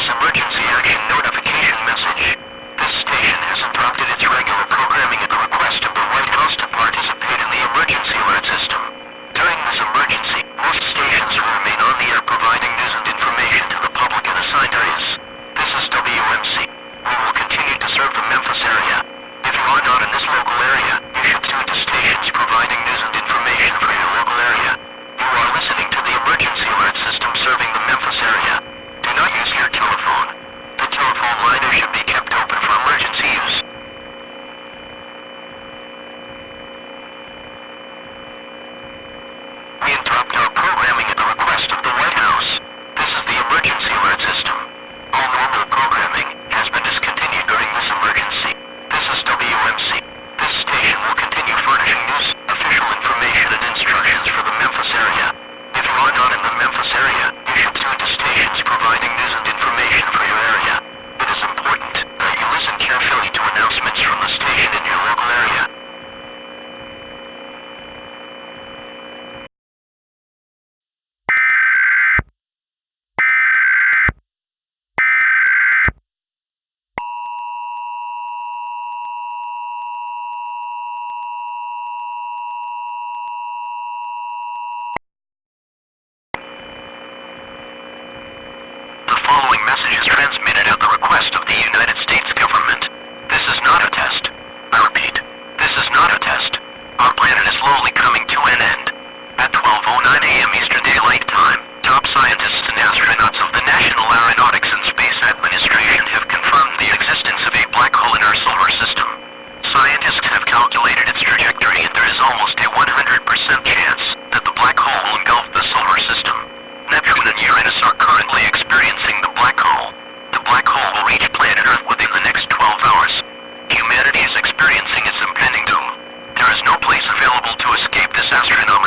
emergency action notification message. This station has interrupted its regular programming at the request of the White House to participate in the emergency alert system. During this emergency, most stations will remain on the air providing news and information to the public in assigned areas. This is WMC. We will continue to serve the Memphis area. If you are not in this local area, you should tune to stations providing news and information for your local area. You are listening to the emergency alert system serving the Memphis area. Do not use your telephone. The telephone liner should be kept open for emergency use. We interrupt our programming at the request of the White House. This is the emergency alert system. All normal programming has been discontinued during this emergency. This is WMC. This station will continue furnishing news, official information, and instructions for the Memphis area. If you are not in the Memphis area, you should tune to stations providing news and information for your area. It is important that you listen carefully to announcements from the station in your local area. The following message is transmitted at the request of the United States government. This is not a test. I repeat, this is not a test. Our planet is slowly coming to an end. At 12:09 a.m. Eastern Daylight Time, top scientists and astronauts of the National Aeronautics and Space Administration have confirmed the existence of a black hole in our solar system. Scientists have calculated its trajectory, and there is almost a 100% chance that the black hole will engulf the solar system. Neptune and Uranus are currently experiencing the black hole. The black hole will reach planet Earth within the next 12 hours. Humanity is experiencing its impending doom. There is no place available to escape this astronomical